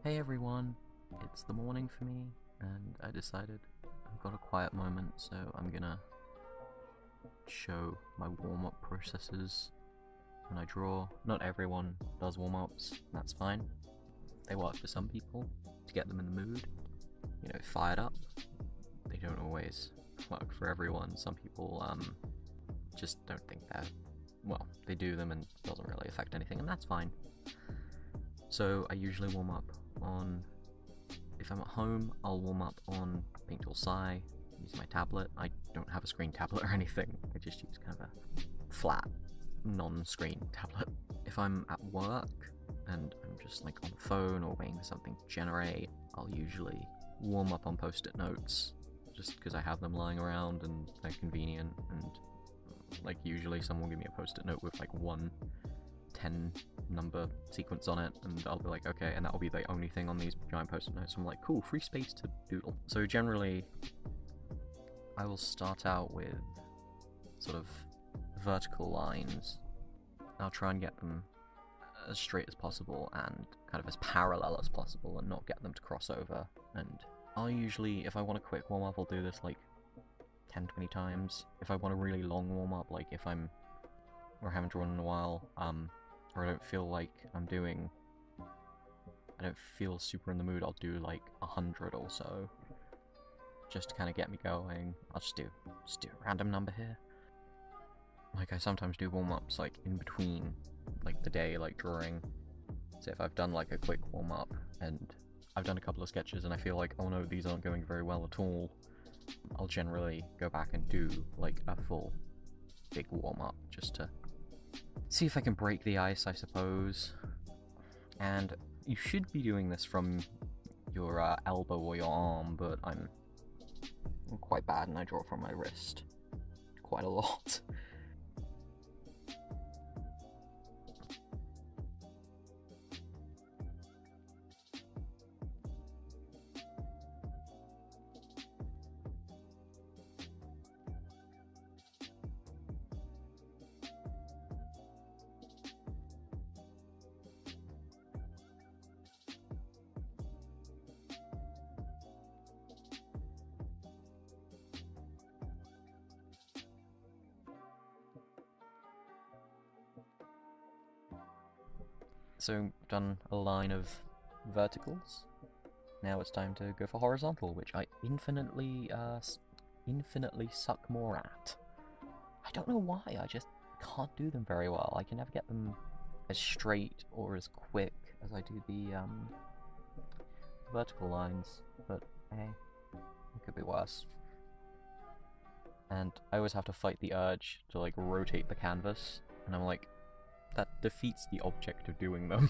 Hey everyone, it's the morning for me, and I decided I've got a quiet moment, so I'm gonna show my warm-up processes when I draw. Not everyone does warm-ups, that's fine. They work for some people to get them in the mood, fired up. They don't always work for everyone. Some people just don't think that, they do them and it doesn't really affect anything, and that's fine. So I usually warm up on, if I'm at home, I'll warm up on Paint Tool Sci, using my tablet. I don't have a screen tablet or anything, I just use kind of a flat, non-screen tablet. If I'm at work and I'm just like on the phone or waiting for something to generate, I'll usually warm up on post-it notes, just because I have them lying around and they're convenient, and like usually someone will give me a post-it note with like 10 number sequence on it, and I'll be like, okay, and that'll be the only thing on these giant post-it notes. I'm like, cool, free space to doodle. So generally, I will start out with sort of vertical lines. I'll try and get them as straight as possible and kind of as parallel as possible and not get them to cross over. And I'll usually, if I want a quick warm-up, I'll do this like 10-20 times. If I want a really long warm-up, like if I haven't drawn in a while, or I don't feel like I don't feel super in the mood, I'll do like 100 or so, just to kind of get me going. I'll just do a random number here. Like I sometimes do warm-ups like in between, like the day, like drawing. So if I've done like a quick warm-up and I've done a couple of sketches and I feel like, oh no, these aren't going very well at all, I'll generally go back and do like a full big warm-up just to see if I can break the ice, I suppose. And you should be doing this from your elbow or your arm, but I'm quite bad and I draw from my wrist quite a lot. So, done a line of verticals. Now it's time to go for horizontal, which I infinitely suck more at. I don't know why, I just can't do them very well. I can never get them as straight or as quick as I do the vertical lines, but hey, it could be worse. And I always have to fight the urge to like rotate the canvas, and I'm like, that defeats the object of doing them.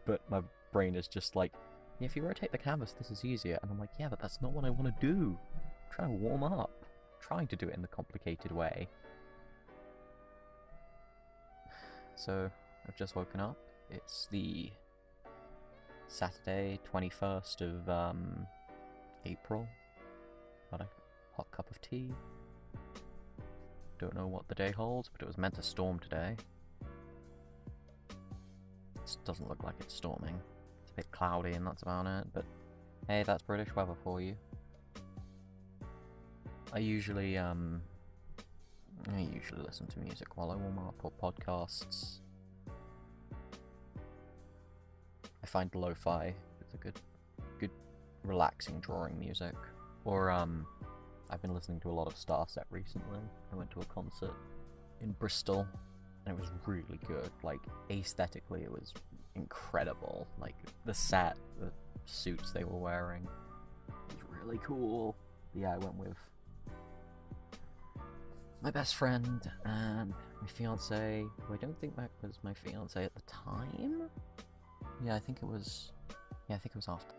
But my brain is just like, yeah, if you rotate the canvas, this is easier. And I'm like, yeah, but that's not what I want to do. I'm trying to warm up. I'm trying to do it in the complicated way. So, I've just woken up. It's the Saturday, 21st of April. Got a hot cup of tea. Don't know what the day holds, but it was meant to storm today. It doesn't look like it's storming. It's a bit cloudy and that's about it, but hey, that's British weather for you. I usually listen to music while I warm up, or podcasts. I find lo-fi is a good relaxing drawing music. Or I've been listening to a lot of Starset recently. I went to a concert in Bristol, and it was really good. Like, aesthetically, it was incredible. Like, the set, the suits they were wearing, it was really cool. Yeah, I went with my best friend and my fiance, who I don't think that was my fiance at the time. I think it was after.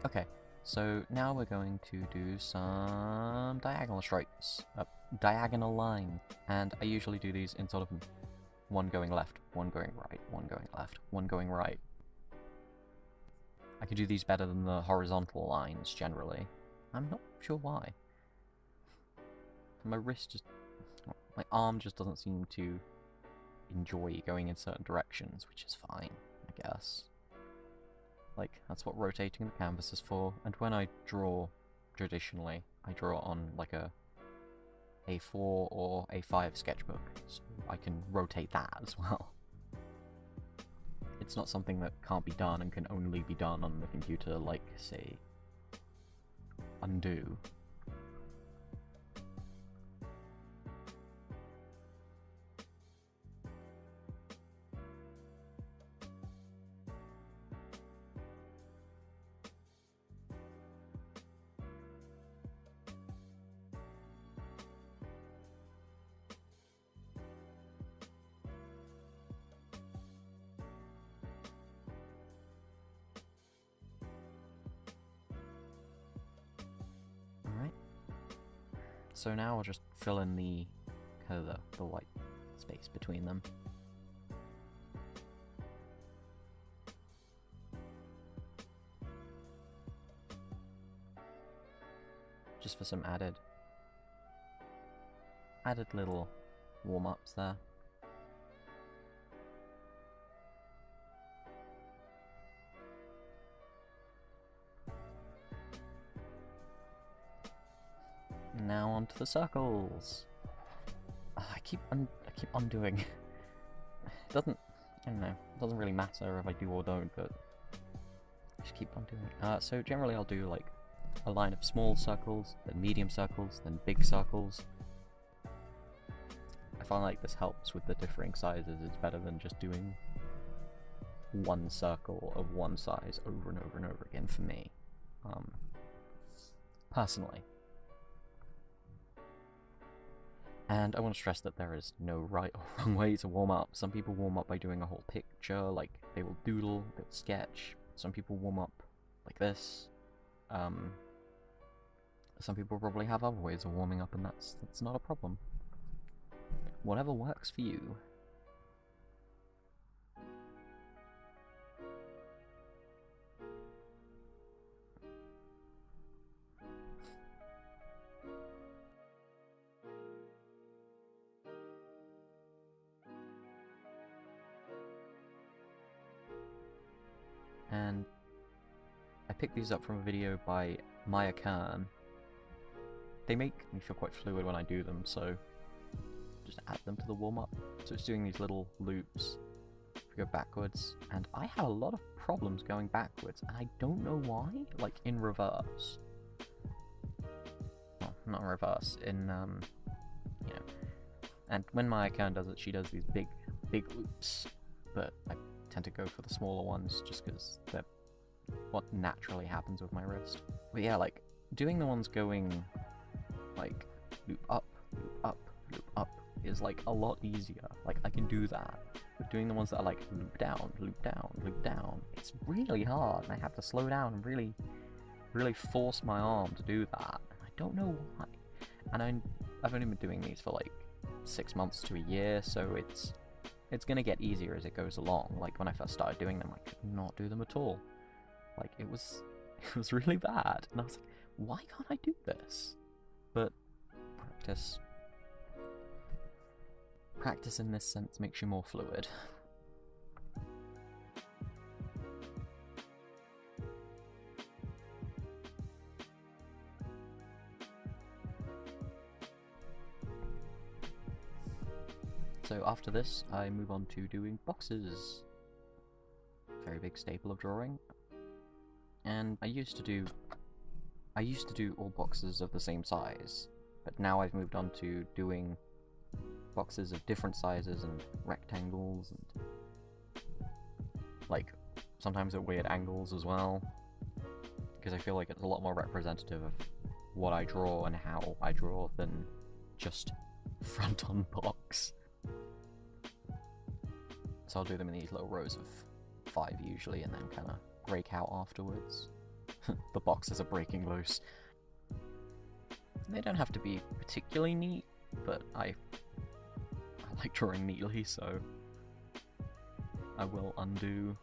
Okay, so now we're going to do some diagonal stripes, diagonal line, and I usually do these in sort of one going left, one going right, one going left, one going right. I can do these better than the horizontal lines, generally. I'm not sure why. My wrist just... my arm just doesn't seem to enjoy going in certain directions, which is fine, I guess. Like, that's what rotating the canvas is for. And when I draw, traditionally, I draw on like a A4 or A5 sketchbook, so I can rotate that as well. It's not something that can't be done and can only be done on the computer, like, say, undo. So now I'll just fill in the kind of the white space between them. Just for some added little warm-ups there. Now onto the circles. I keep undoing. It doesn't, I don't know. It doesn't really matter if I do or don't, but I just keep undoing. So generally, I'll do like a line of small circles, then medium circles, then big circles. I find like this helps with the differing sizes. It's better than just doing one circle of one size over and over and over again for me, personally. And I want to stress that there is no right or wrong way to warm up. Some people warm up by doing a whole picture, like they will doodle, they'll sketch. Some people warm up like this. Some people probably have other ways of warming up, and that's not a problem. Whatever works for you. And I picked these up from a video by Maya Kern. They make me feel quite fluid when I do them, so just add them to the warm-up. So it's doing these little loops. If we go backwards, and I have a lot of problems going backwards, and I don't know why. Like in reverse. Well, not in reverse, in you know. And when Maya Kern does it, she does these big loops, but I tend to go for the smaller ones just because they're what naturally happens with my wrist. But yeah, like doing the ones going like loop up, loop up, loop up is like a lot easier. Like I can do that. But doing the ones that are like loop down, loop down, loop down, it's really hard, and I have to slow down and really force my arm to do that. And I don't know why. And I've only been doing these for like 6 months to a year, so it's gonna get easier as it goes along. Like when I first started doing them, I could not do them at all. Like it was really bad, and I was like, why can't I do this? But practice in this sense makes you more fluid. So after this, I move on to doing boxes. Very big staple of drawing. And I used to do all boxes of the same size, but now I've moved on to doing boxes of different sizes and rectangles and like sometimes at weird angles as well, because I feel like it's a lot more representative of what I draw and how I draw than just front on box. So I'll do them in these little rows of 5 usually, and then kind of break out afterwards. The boxes are breaking loose. They don't have to be particularly neat, but I like drawing neatly, so I will undo.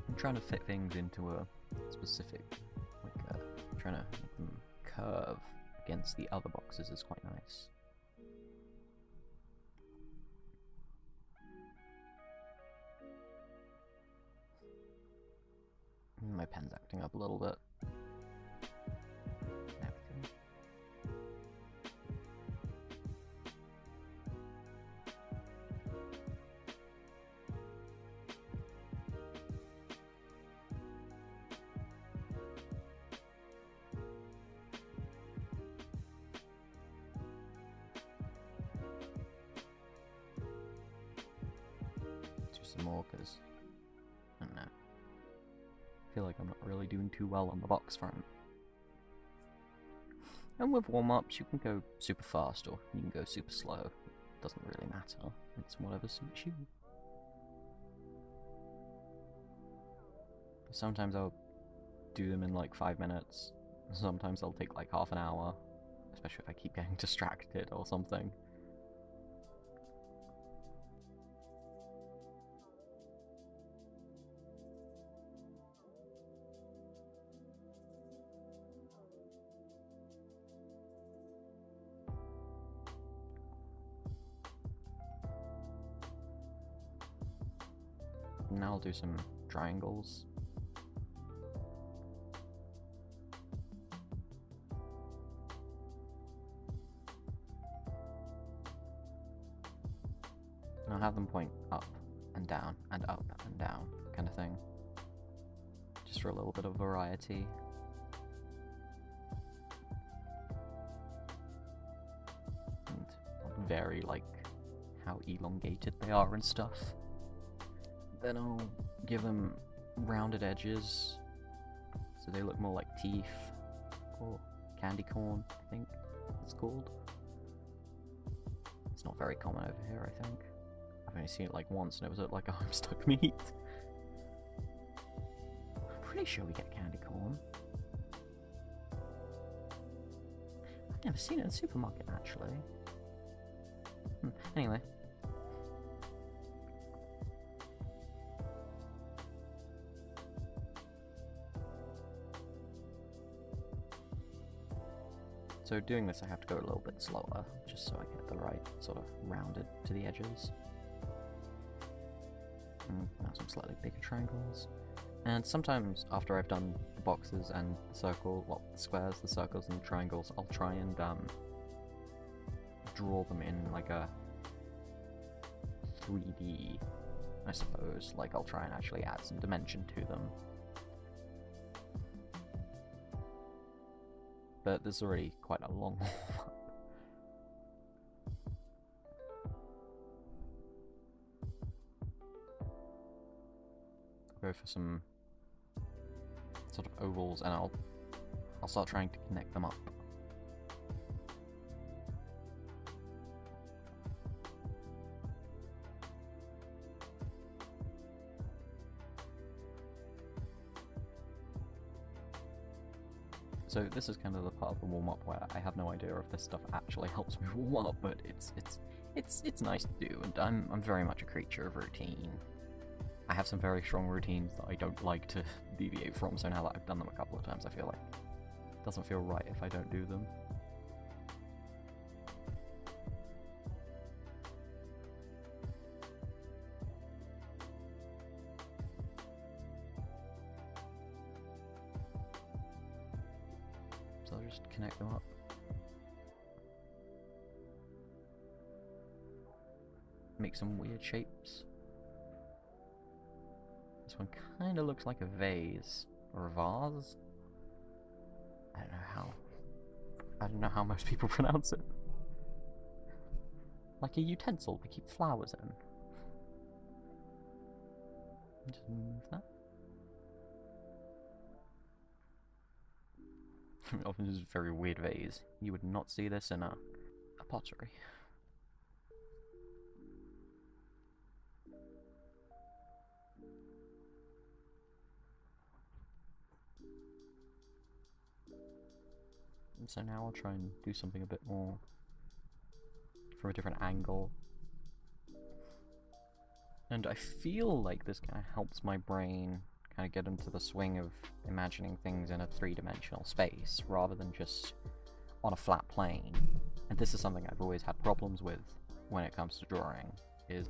I'm trying to fit things into a specific, like, trying to make them curve against the other boxes is quite nice. My pen's acting up a little bit. There we go. Do some more, because I don't know. I feel like I'm not really doing too well on the box front. And with warm-ups, you can go super fast or you can go super slow. It doesn't really matter. It's whatever suits you. Sometimes I'll do them in like 5 minutes. Sometimes they'll take like half an hour. Especially if I keep getting distracted or something. Now I'll do some triangles. And I'll have them point up and down and up and down, kind of thing. Just for a little bit of variety. And I'll vary like how elongated they are and stuff. Then I'll give them rounded edges, so they look more like teeth, or candy corn, I think it's called. It's not very common over here, I think. I've only seen it like once, and it was at like a Homestuck meet. I'm pretty sure we get candy corn. I've never seen it in a supermarket, actually. Anyway. So doing this I have to go a little bit slower, just so I get the right sort of rounded to the edges. Now some slightly bigger triangles. And sometimes after I've done the boxes and the circle, well, the squares, the circles and the triangles, I'll try and draw them in like a 3D, I suppose. Like I'll try and actually add some dimension to them. But this is already quite a long warm-up. I'll go for some sort of ovals, and I'll start trying to connect them up. So this is kind of the part of the warm-up where I have no idea if this stuff actually helps me warm up, but it's nice to do, and I'm very much a creature of routine. I have some very strong routines that I don't like to deviate from, so now that I've done them a couple of times, I feel like it doesn't feel right if I don't do them. So I'll just connect them up. Make some weird shapes. This one kind of looks like a vase or a vase. I don't know how most people pronounce it. Like a utensil to keep flowers in. Just move that. Oh, this is a very weird vase. You would not see this in a pottery. So now I'll try and do something a bit more from a different angle. And I feel like this kind of helps my brain kind of get into the swing of imagining things in a three-dimensional space rather than just on a flat plane. And this is something I've always had problems with when it comes to drawing, is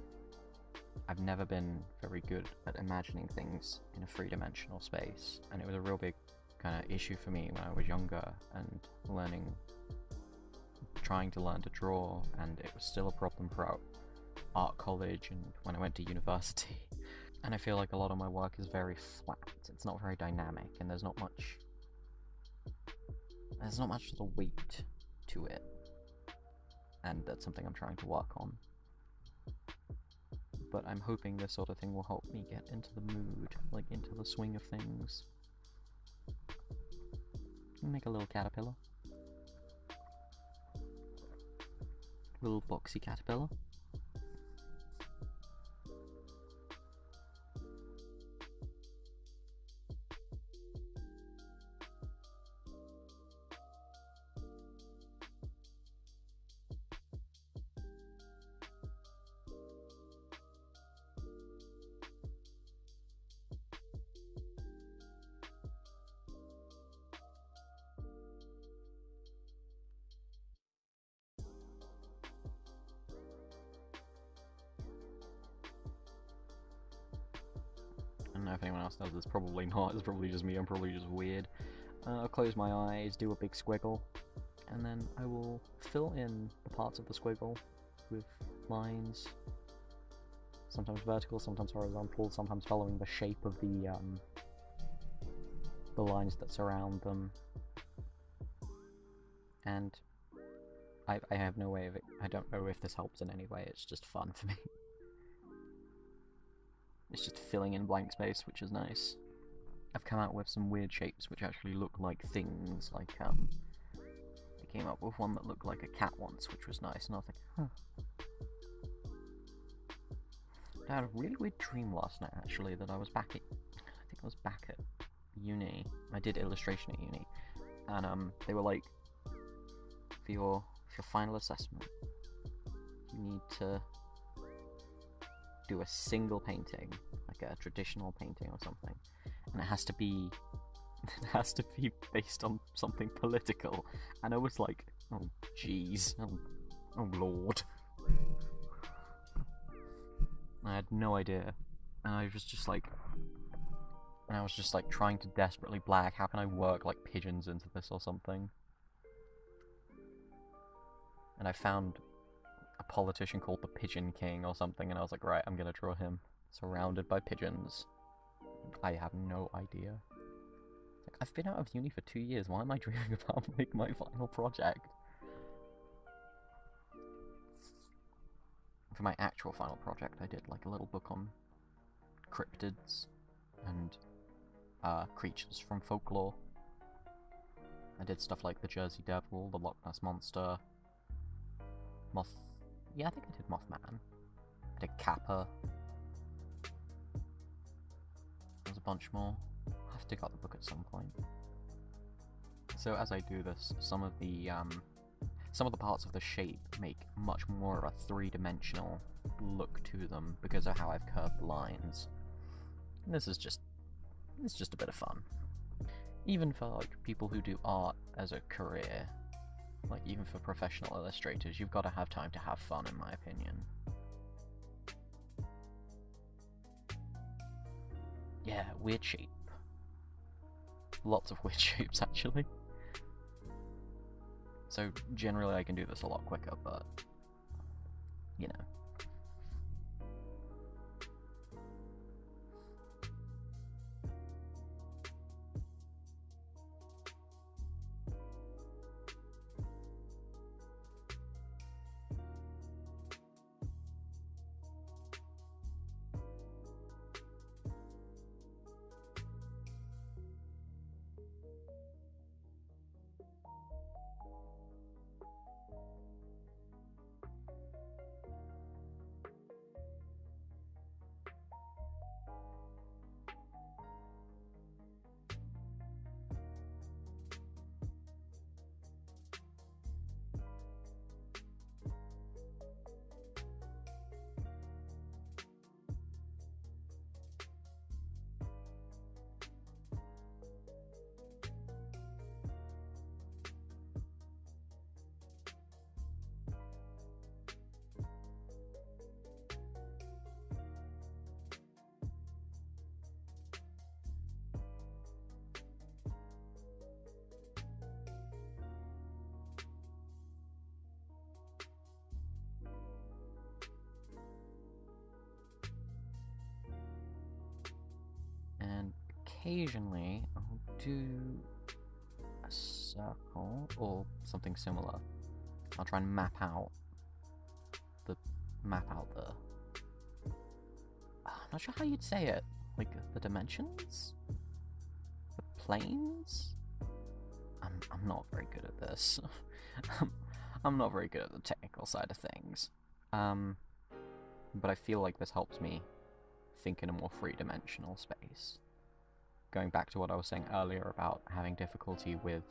I've never been very good at imagining things in a three-dimensional space, and it was a real big kind of issue for me when I was younger and trying to learn to draw, and it was still a problem throughout art college and when I went to university. And I feel like a lot of my work is very flat, it's not very dynamic, and there's not much of the weight to it, and that's something I'm trying to work on. But I'm hoping this sort of thing will help me get into the mood, like into the swing of things. Make a little caterpillar. Little boxy caterpillar. I don't know if anyone else does this, probably not, it's probably just me, I'm probably just weird. I'll close my eyes, do a big squiggle, and then I will fill in the parts of the squiggle with lines, sometimes vertical, sometimes horizontal, sometimes following the shape of the lines that surround them. And I have no way of it, I don't know if this helps in any way, it's just fun for me. It's just filling in blank space, which is nice. I've come out with some weird shapes which actually look like things, like, I came up with one that looked like a cat once, which was nice, and I was like, huh. I had a really weird dream last night, actually, that I was back at, I think I was back at uni. I did illustration at uni, and, they were like, for your final assessment, you need to do a single painting, like a traditional painting or something, and it has to be based on something political. And I was like, oh jeez, oh lord. I had no idea, and I was just like trying to desperately black, how can I work like pigeons into this or something? And I found a politician called the Pigeon King or something, and I was like, right, I'm gonna draw him surrounded by pigeons. I have no idea. Like, I've been out of uni for 2 years, why am I dreaming about like my final project? For my actual final project, I did like a little book on cryptids and creatures from folklore. I did stuff like the Jersey Devil, the Loch Ness Monster, yeah, I think I did Mothman. I did Kappa. There's a bunch more. I'll have to dig out the book at some point. So as I do this, some of the parts of the shape make much more of a three-dimensional look to them because of how I've curved the lines. And it's just a bit of fun. Even for like people who do art as a career, like even for professional illustrators, you've got to have time to have fun, in my opinion. Yeah, weird shape. Lots of weird shapes, actually. So generally I can do this a lot quicker, but, you know. occasionally I'll do a circle or something similar. I'll try and map out the I'm not sure how you'd say it, like the dimensions? The planes? I'm not very good at this. I'm not very good at the technical side of things. But I feel like this helps me think in a more three-dimensional space. Going back to what I was saying earlier about having difficulty with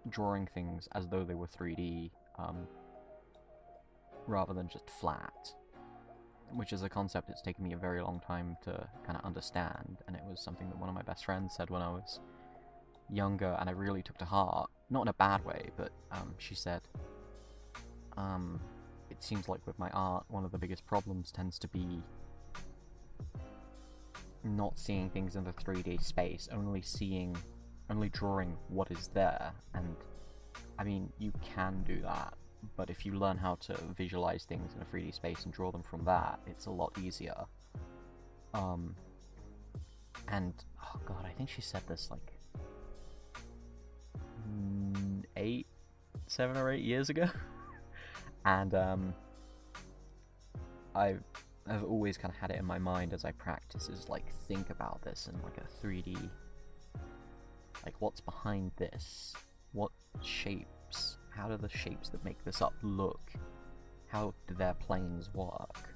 drawing things as though they were 3D, rather than just flat, which is a concept it's taken me a very long time to kind of understand, and it was something that one of my best friends said when I was younger, and I really took to heart, not in a bad way, but she said, it seems like with my art, one of the biggest problems tends to be not seeing things in the 3D space, only drawing what is there. And I mean, you can do that, but if you learn how to visualize things in a 3D space and draw them from that, it's a lot easier. And oh god, I think she said this like 7 or 8 years ago. And I've always kind of had it in my mind as I practice, is like, think about this in like a 3D, like what's behind this, what shapes, how do the shapes that make this up look, how do their planes work?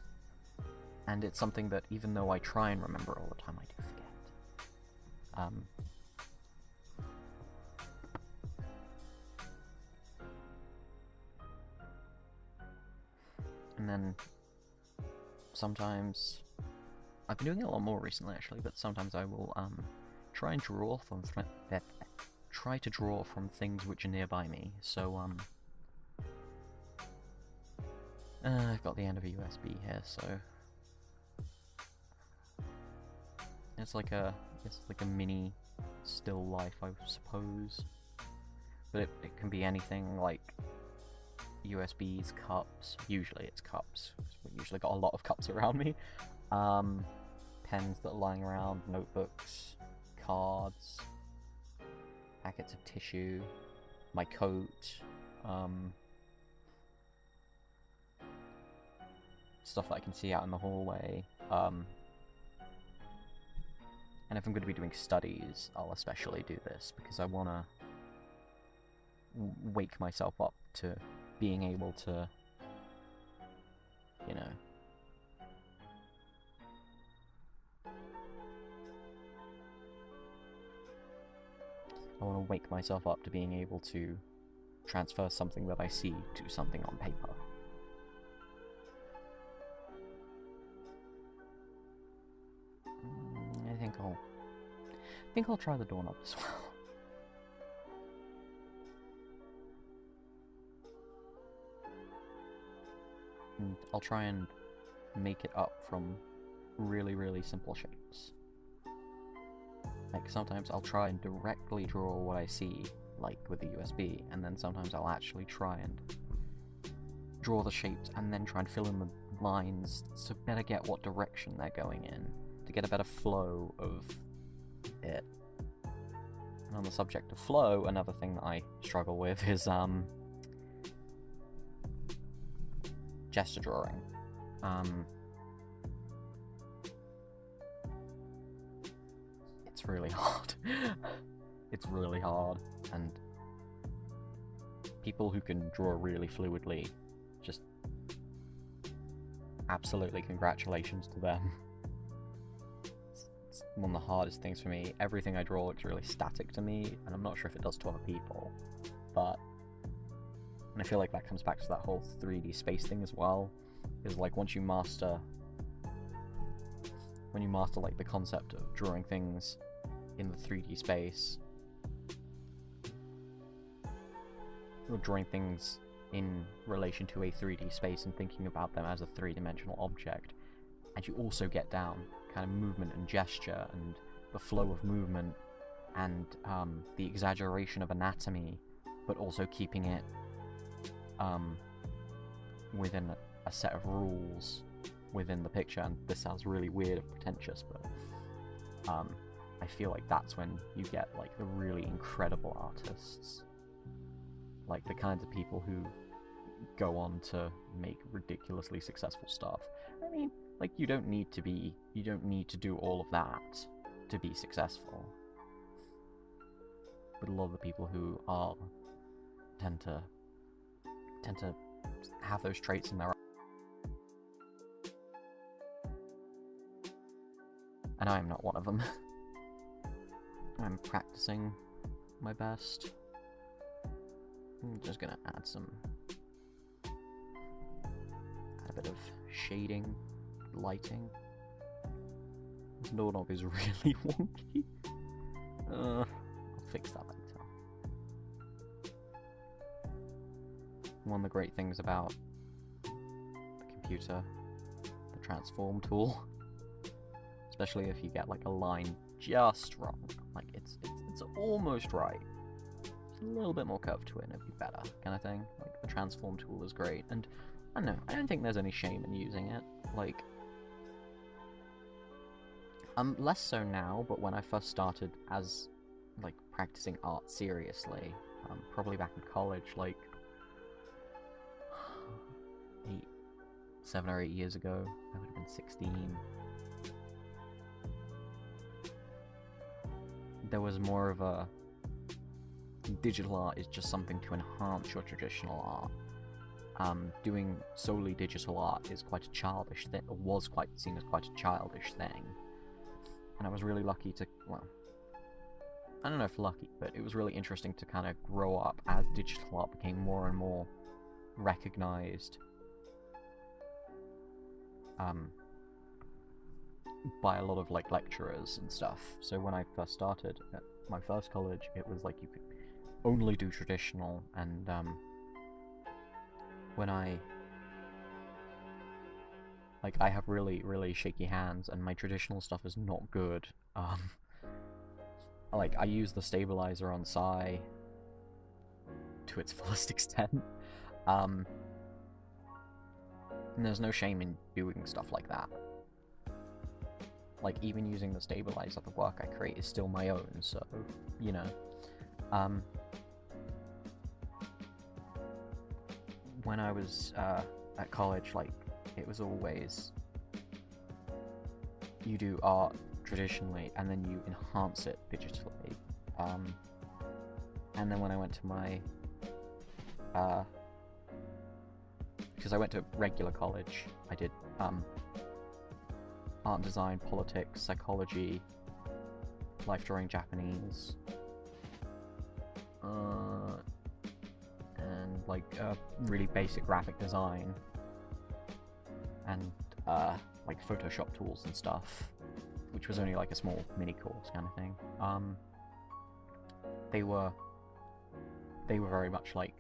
And it's something that even though I try and remember all the time, I do forget. And then sometimes, I've been doing it a lot more recently actually, but sometimes I will try to draw from things which are nearby me. So I've got the end of a USB here, so it's like a mini still life, I suppose. But it can be anything like USBs, cups. Usually it's cups. We usually got a lot of cups around me. Pens that are lying around, notebooks, cards, packets of tissue, my coat, stuff that I can see out in the hallway. And if I'm going to be doing studies, I'll especially do this because I want to wake myself up to being able to, you know, I want to wake myself up to being able to transfer something that I see to something on paper. I think I'll try the doorknob as well. And I'll try and make it up from really, really simple shapes. Like, sometimes I'll try and directly draw what I see, like with the USB, and then sometimes I'll actually try and draw the shapes and then try and fill in the lines to better get what direction they're going in, to get a better flow of it. And on the subject of flow, another thing that I struggle with is gesture drawing. It's really hard. It's really hard, and people who can draw really fluidly, just absolutely congratulations to them. It's one of the hardest things for me. Everything I draw looks really static to me, and I'm not sure if it does to other people, but and I feel like that comes back to that whole 3D space thing as well, is like once you master like the concept of drawing things in the 3D space, or drawing things in relation to a 3D space and thinking about them as a three-dimensional object, and you also get down kind of movement and gesture and the flow of movement and the exaggeration of anatomy, but also keeping it within a set of rules within the picture. And this sounds really weird and pretentious, but I feel like that's when you get like the really incredible artists, like the kinds of people who go on to make ridiculously successful stuff. I mean, like, you don't need to do all of that to be successful. But a lot of the people who are tend to have those traits in their, and I am not one of them. I'm practicing my best. I'm just gonna add a bit of shading, lighting. This doorknob is really wonky. I'll fix that later. One of the great things about the computer, the transform tool, especially if you get like a line just wrong, like it's almost right, just a little bit more curve to it and it'd be better, kind of thing. Like, the transform tool is great, and I don't know, I don't think there's any shame in using it. Like, less so now, but when I first started as like practicing art seriously, probably back in college, like 7 or 8 years ago, I would have been 16. There was more of a digital art is just something to enhance your traditional art. Doing solely digital art is quite a childish thing, or was quite seen as quite a childish thing. And I was really lucky to, well, I don't know if lucky, but it was really interesting to kind of grow up as digital art became more and more recognized by a lot of like lecturers and stuff. So when I first started at my first college, it was like you could only do traditional, and when I have really, really shaky hands, and my traditional stuff is not good. Like, I use the stabilizer on Psy to its fullest extent. And there's no shame in doing stuff like that. Like, even using the stabilizer, the work I create is still my own, so, you know. When I was at college, like, it was always, you do art traditionally and then you enhance it digitally. And then when I went to my because I went to regular college, I did art and design, politics, psychology, life drawing, Japanese, and like really basic graphic design, and like Photoshop tools and stuff, which was only like a small mini course kind of thing. They were very much like,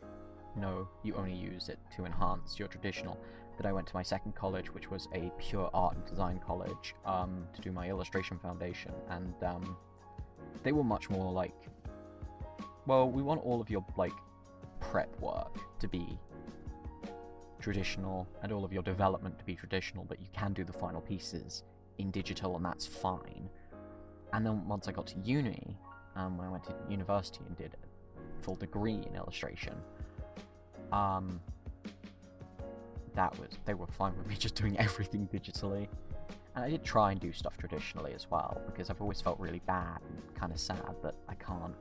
no, you only use it to enhance your traditional. But I went to my second college, which was a pure art and design college, to do my illustration foundation, and they were much more like, well, we want all of your like prep work to be traditional and all of your development to be traditional, but you can do the final pieces in digital, and that's fine. And then once I got to uni, when I went to university and did a full degree in illustration, they were fine with me just doing everything digitally. And I did try and do stuff traditionally as well, because I've always felt really bad and kind of sad that I can't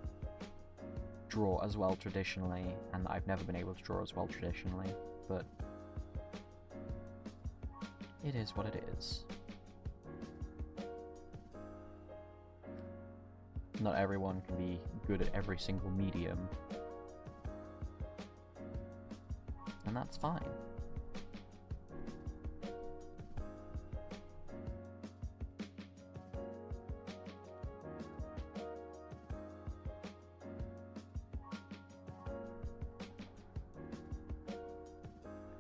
draw as well traditionally, and I've never been able to draw as well traditionally, but it is what it is. Not everyone can be good at every single medium, and that's fine.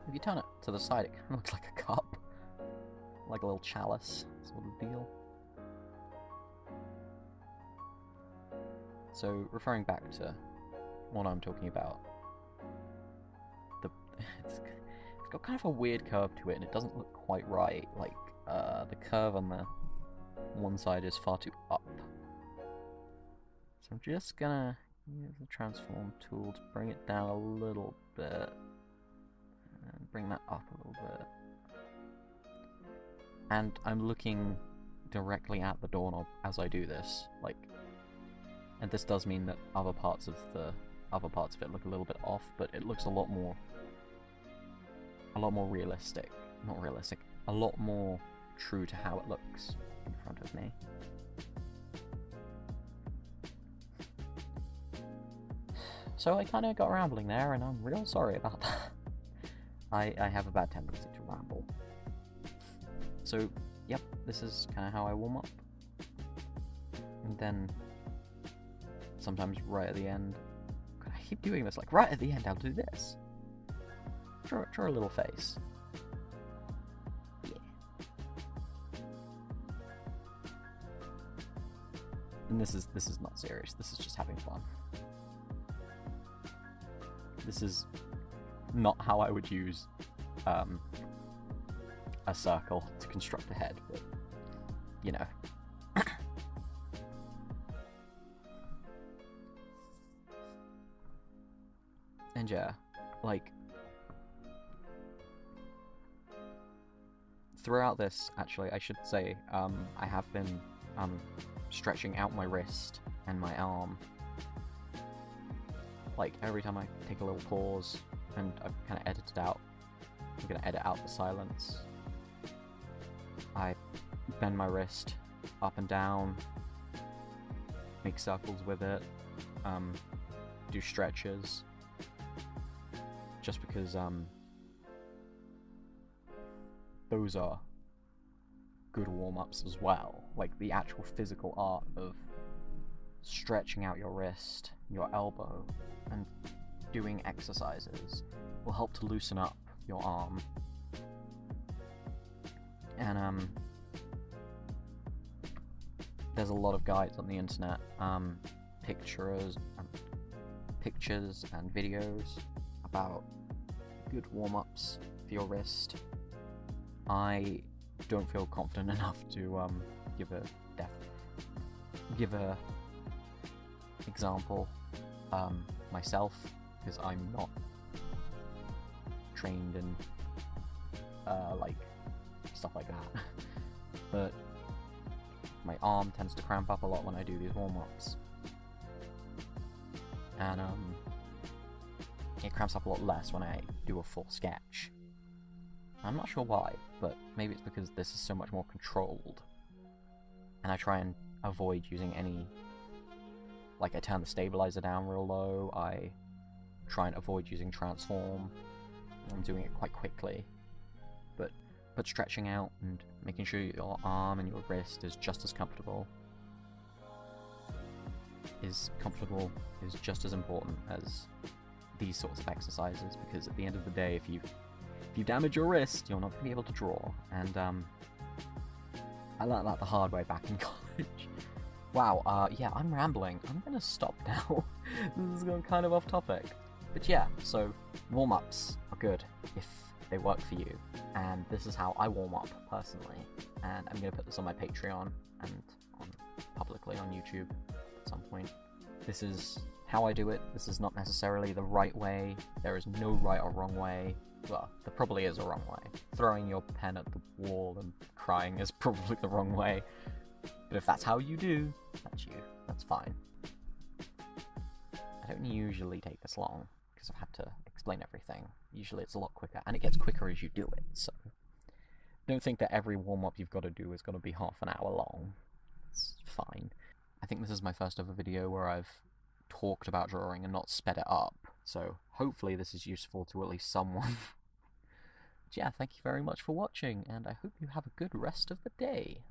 If you turn it to the side, it kind of looks like a cup, like a little chalice sort of deal. So, referring back to what I'm talking about, it's got kind of a weird curve to it, and it doesn't look quite right. Like, the curve on the one side is far too up, So I'm just gonna use the transform tool to bring it down a little bit. And bring that up a little bit. And I'm looking directly at the doorknob as I do this, like, and this does mean that other parts of it look a little bit off, but it looks a lot more realistic. Not realistic, a lot more true to how it looks in front of me. So I kind of got rambling there, and I'm real sorry about that. I have a bad tendency to ramble. So, yep, this is kind of how I warm up. And then, sometimes right at the end, God, I keep doing this, like right at the end I'll do this. Draw a little face. Yeah. And this is not serious, this is just having fun. This is not how I would use a circle to construct a head, but you know. And yeah, like, throughout this, actually, I should say, I have been stretching out my wrist and my arm. Like, every time I take a little pause, and I've kind of edited out, I'm going to edit out the silence, I bend my wrist up and down, make circles with it, do stretches, just because those are good warm-ups as well. Like, the actual physical art of stretching out your wrist, your elbow, and doing exercises will help to loosen up your arm. And there's a lot of guides on the internet, pictures and videos about good warm-ups for your wrist. I don't feel confident enough to give a example myself, because I'm not trained in like stuff like that. But my arm tends to cramp up a lot when I do these warm-ups, and it cramps up a lot less when I do a full sketch. I'm not sure why, but maybe it's because this is so much more controlled, and I try and avoid using any, like, I turn the stabilizer down real low, I try and avoid using transform, I'm doing it quite quickly, but stretching out and making sure your arm and your wrist is just as comfortable is just as important as these sorts of exercises, because at the end of the day, if you damage your wrist, you're not going to be able to draw. And I learned that the hard way back in college. Wow, yeah, I'm rambling. I'm going to stop now. This is going kind of off topic. But yeah, so warm-ups are good if they work for you. And this is how I warm up personally. And I'm going to put this on my Patreon and publicly on YouTube at some point. This is how I do it. This is not necessarily the right way. There is no right or wrong way. Well, there probably is a wrong way. Throwing your pen at the wall and crying is probably the wrong way. But if that's how you do, that's you. That's fine. I don't usually take this long, because I've had to explain everything. Usually it's a lot quicker, and it gets quicker as you do it, so don't think that every warm-up you've got to do is going to be half an hour long. It's fine. I think this is my first ever video where I've talked about drawing and not sped it up, so hopefully this is useful to at least someone. But yeah, thank you very much for watching, and I hope you have a good rest of the day.